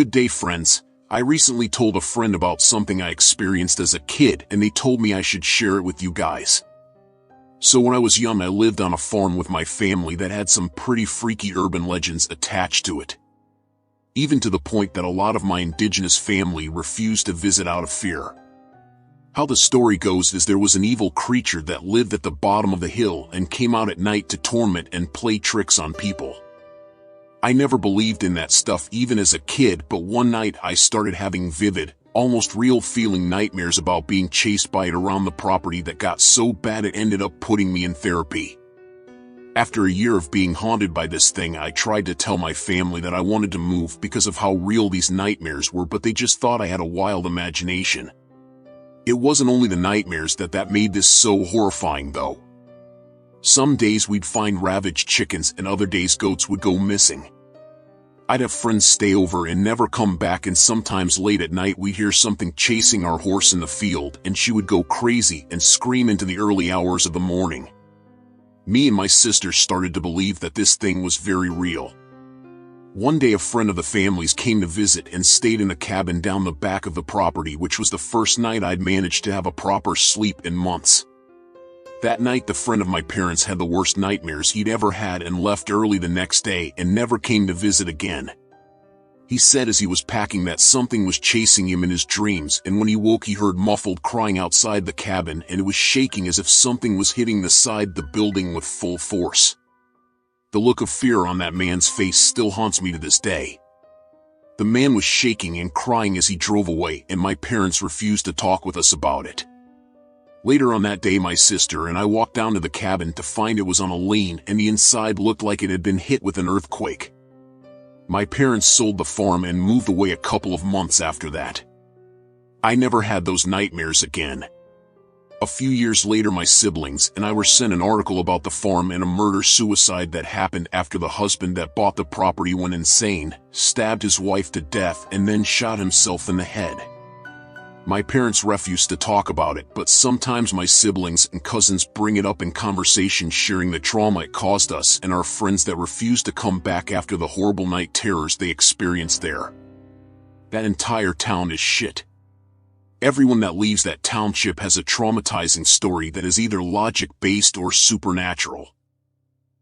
Good day, friends. I recently told a friend about something I experienced as a kid, and they told me I should share it with you guys. So when I was young, I lived on a farm with my family that had some pretty freaky urban legends attached to it. Even to the point that a lot of my indigenous family refused to visit out of fear. How the story goes is there was an evil creature that lived at the bottom of the hill and came out at night to torment and play tricks on people. I never believed in that stuff even as a kid, but one night I started having vivid, almost real feeling nightmares about being chased by it around the property that got so bad it ended up putting me in therapy. After a year of being haunted by this thing, I tried to tell my family that I wanted to move because of how real these nightmares were, but they just thought I had a wild imagination. It wasn't only the nightmares that made this so horrifying though. Some days we'd find ravaged chickens and other days goats would go missing. I'd have friends stay over and never come back, and sometimes late at night we'd hear something chasing our horse in the field and she would go crazy and scream into the early hours of the morning. Me and my sister started to believe that this thing was very real. One day a friend of the family's came to visit and stayed in a cabin down the back of the property, which was the first night I'd managed to have a proper sleep in months. That night the friend of my parents had the worst nightmares he'd ever had and left early the next day and never came to visit again. He said as he was packing that something was chasing him in his dreams, and when he woke he heard muffled crying outside the cabin and it was shaking as if something was hitting the side of the building with full force. The look of fear on that man's face still haunts me to this day. The man was shaking and crying as he drove away, and my parents refused to talk with us about it. Later on that day, my sister and I walked down to the cabin to find it was on a lane and the inside looked like it had been hit with an earthquake. My parents sold the farm and moved away a couple of months after that. I never had those nightmares again. A few years later, my siblings and I were sent an article about the farm and a murder-suicide that happened after the husband that bought the property went insane, stabbed his wife to death, and then shot himself in the head. My parents refused to talk about it, but sometimes my siblings and cousins bring it up in conversation, sharing the trauma it caused us and our friends that refused to come back after the horrible night terrors they experienced there. That entire town is shit. Everyone that leaves that township has a traumatizing story that is either logic-based or supernatural.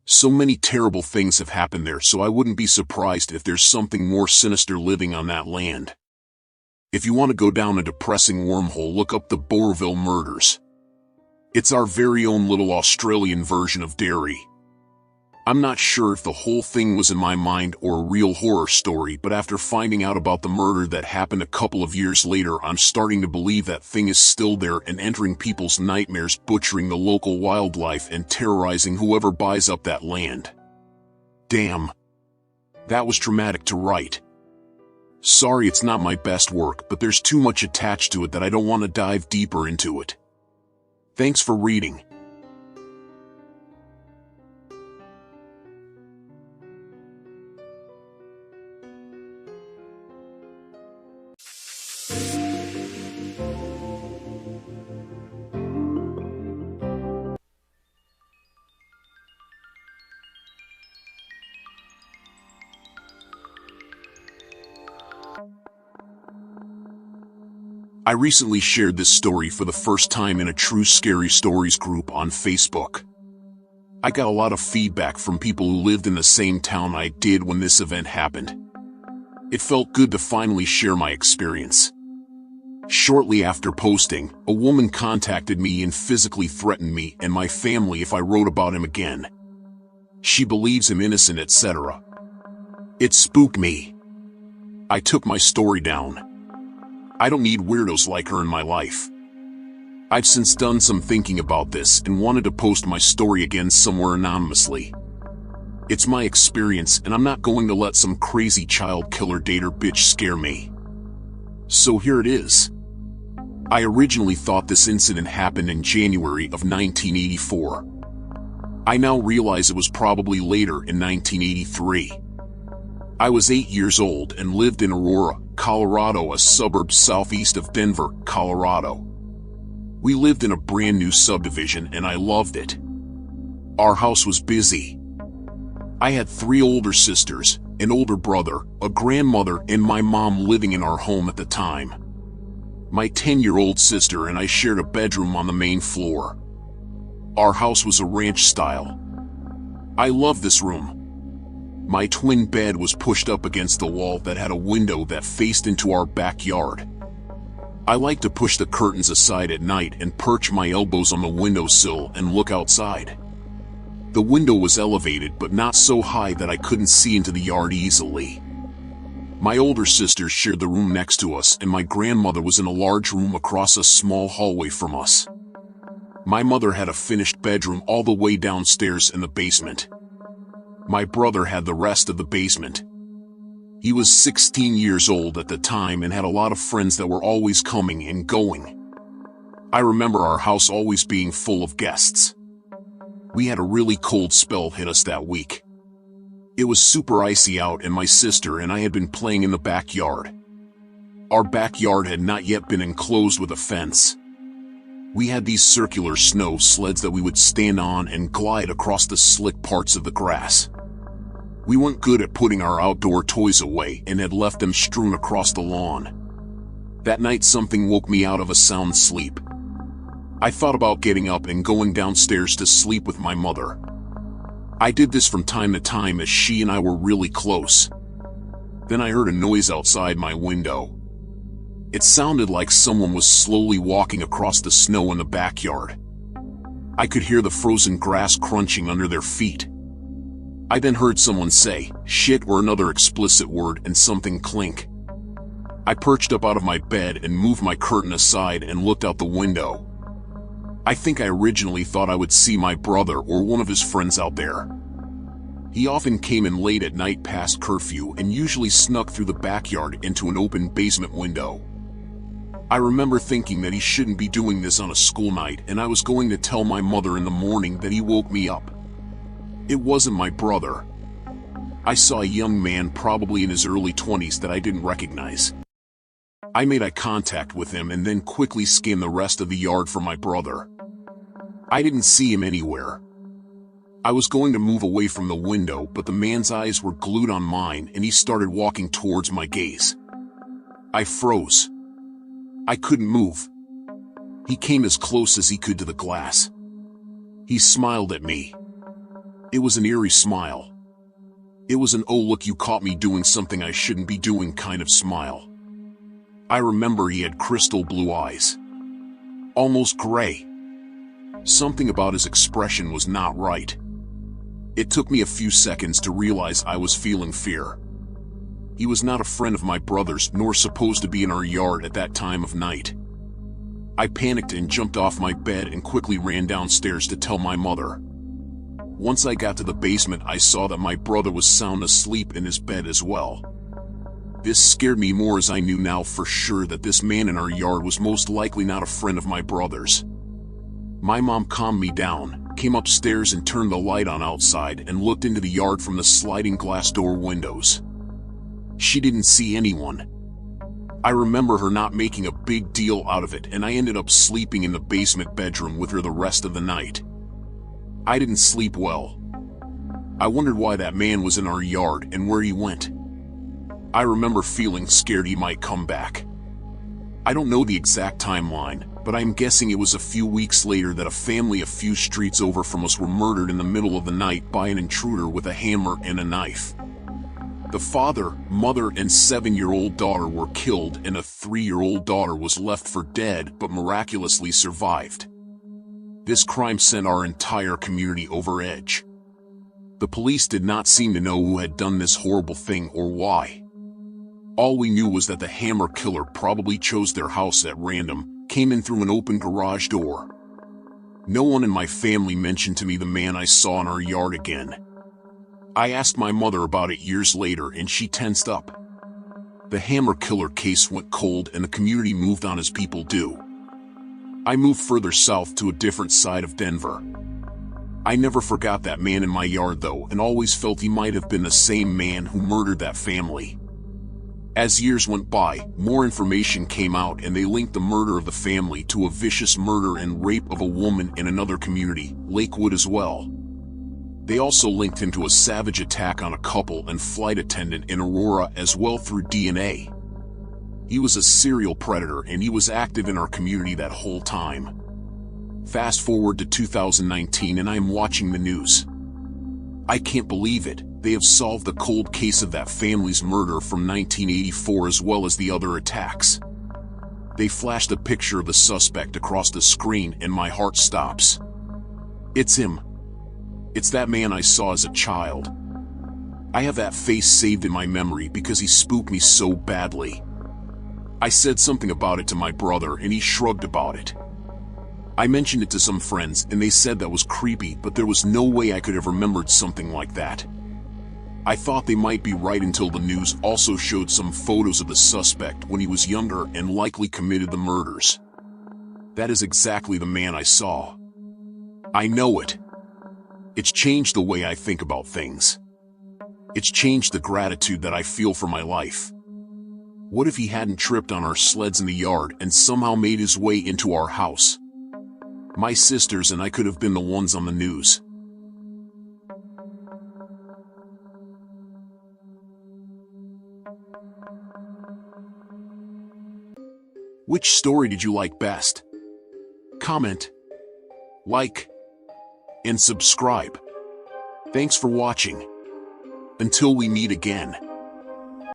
So many terrible things have happened there, so I wouldn't be surprised if there's something more sinister living on that land. If you want to go down a depressing wormhole, look up the Boerville murders. It's our very own little Australian version of Derry. I'm not sure if the whole thing was in my mind or a real horror story, but after finding out about the murder that happened a couple of years later, I'm starting to believe that thing is still there and entering people's nightmares, butchering the local wildlife and terrorizing whoever buys up that land. Damn. That was traumatic to write. Sorry it's not my best work, but there's too much attached to it that I don't want to dive deeper into it. Thanks for reading. I recently shared this story for the first time in a True Scary Stories group on Facebook. I got a lot of feedback from people who lived in the same town I did when this event happened. It felt good to finally share my experience. Shortly after posting, a woman contacted me and physically threatened me and my family if I wrote about him again. She believes him innocent, etc. It spooked me. I took my story down. I don't need weirdos like her in my life. I've since done some thinking about this and wanted to post my story again somewhere anonymously. It's my experience and I'm not going to let some crazy child killer dater bitch scare me. So here it is. I originally thought this incident happened in January of 1984. I now realize it was probably later in 1983. I was 8 years old and lived in Aurora, Colorado, a suburb southeast of Denver, Colorado. We lived in a brand new subdivision and I loved it. Our house was busy. I had 3 older sisters, an older brother, a grandmother, and my mom living in our home at the time. My 10-year-old sister and I shared a bedroom on the main floor. Our house was a ranch style. I loved this room. My twin bed was pushed up against the wall that had a window that faced into our backyard. I liked to push the curtains aside at night and perch my elbows on the windowsill and look outside. The window was elevated but not so high that I couldn't see into the yard easily. My older sister shared the room next to us, and my grandmother was in a large room across a small hallway from us. My mother had a finished bedroom all the way downstairs in the basement. My brother had the rest of the basement. He was 16 years old at the time and had a lot of friends that were always coming and going. I remember our house always being full of guests. We had a really cold spell hit us that week. It was super icy out and my sister and I had been playing in the backyard. Our backyard had not yet been enclosed with a fence. We had these circular snow sleds that we would stand on and glide across the slick parts of the grass. We weren't good at putting our outdoor toys away and had left them strewn across the lawn. That night something woke me out of a sound sleep. I thought about getting up and going downstairs to sleep with my mother. I did this from time to time as she and I were really close. Then I heard a noise outside my window. It sounded like someone was slowly walking across the snow in the backyard. I could hear the frozen grass crunching under their feet. I then heard someone say, "shit," or another explicit word, and something clink. I perched up out of my bed and moved my curtain aside and looked out the window. I think I originally thought I would see my brother or one of his friends out there. He often came in late at night past curfew and usually snuck through the backyard into an open basement window. I remember thinking that he shouldn't be doing this on a school night, and I was going to tell my mother in the morning that he woke me up. It wasn't my brother. I saw a young man probably in his early 20s that I didn't recognize. I made eye contact with him and then quickly scanned the rest of the yard for my brother. I didn't see him anywhere. I was going to move away from the window, but the man's eyes were glued on mine and he started walking towards my gaze. I froze. I couldn't move. He came as close as he could to the glass. He smiled at me. It was an eerie smile. It was an "oh look, you caught me doing something I shouldn't be doing" kind of smile. I remember he had crystal blue eyes. Almost gray. Something about his expression was not right. It took me a few seconds to realize I was feeling fear. He was not a friend of my brother's, nor supposed to be in our yard at that time of night. I panicked and jumped off my bed and quickly ran downstairs to tell my mother. Once I got to the basement, I saw that my brother was sound asleep in his bed as well. This scared me more as I knew now for sure that this man in our yard was most likely not a friend of my brother's. My mom calmed me down, came upstairs and turned the light on outside and looked into the yard from the sliding glass door windows. She didn't see anyone. I remember her not making a big deal out of it, and I ended up sleeping in the basement bedroom with her the rest of the night. I didn't sleep well. I wondered why that man was in our yard and where he went. I remember feeling scared he might come back. I don't know the exact timeline, but I'm guessing it was a few weeks later that a family a few streets over from us were murdered in the middle of the night by an intruder with a hammer and a knife. The father, mother, and 7-year-old daughter were killed, and a 3-year-old daughter was left for dead but miraculously survived. This crime sent our entire community over edge. The police did not seem to know who had done this horrible thing or why. All we knew was that the hammer killer probably chose their house at random, came in through an open garage door. No one in my family mentioned to me the man I saw in our yard again. I asked my mother about it years later and she tensed up. The hammer killer case went cold and the community moved on as people do. I moved further south to a different side of Denver. I never forgot that man in my yard though, and always felt he might have been the same man who murdered that family. As years went by, more information came out and they linked the murder of the family to a vicious murder and rape of a woman in another community, Lakewood as well. They also linked him to a savage attack on a couple and flight attendant in Aurora as well through DNA. He was a serial predator and he was active in our community that whole time. Fast forward to 2019 and I am watching the news. I can't believe it. They have solved the cold case of that family's murder from 1984 as well as the other attacks. They flashed a picture of the suspect across the screen and my heart stops. It's him. It's that man I saw as a child. I have that face saved in my memory because he spooked me so badly. I said something about it to my brother and he shrugged about it. I mentioned it to some friends and they said that was creepy, but there was no way I could have remembered something like that. I thought they might be right until the news also showed some photos of the suspect when he was younger and likely committed the murders. That is exactly the man I saw. I know it. It's changed the way I think about things. It's changed the gratitude that I feel for my life. What if he hadn't tripped on our sleds in the yard and somehow made his way into our house? My sisters and I could have been the ones on the news. Which story did you like best? Comment, like, and subscribe. Thanks for watching. Until we meet again.